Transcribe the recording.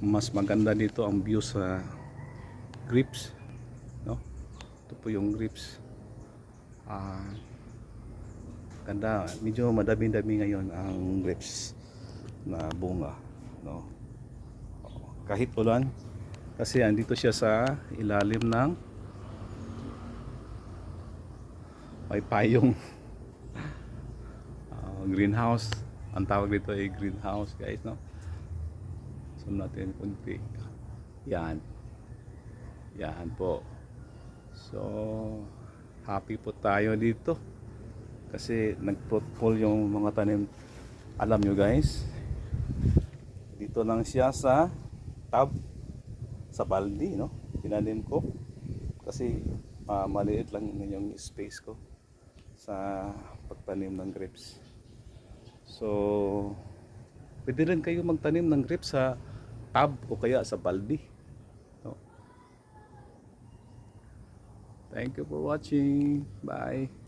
mas maganda dito ang view sa grapes, no? Ito po yung grapes. Ganda, medyo madami-dami ngayon ang grapes na bunga, no? Kahit ulan, kasi andito siya sa ilalim ng may payong. Greenhouse. Ang tawag dito ay greenhouse, guys, no? Zoom natin kunti. Yan. Yan po. So, happy po tayo dito. Kasi nag-fruitful yung mga tanim. Alam nyo, guys, dito lang siya sa tub, sa balde, no? Tinanim ko. Kasi maliit lang yung space ko sa pagtanim ng grapes. So, pwede rin kayo magtanim ng grapes sa tub o kaya sa balde, no? Thank you for watching. Bye.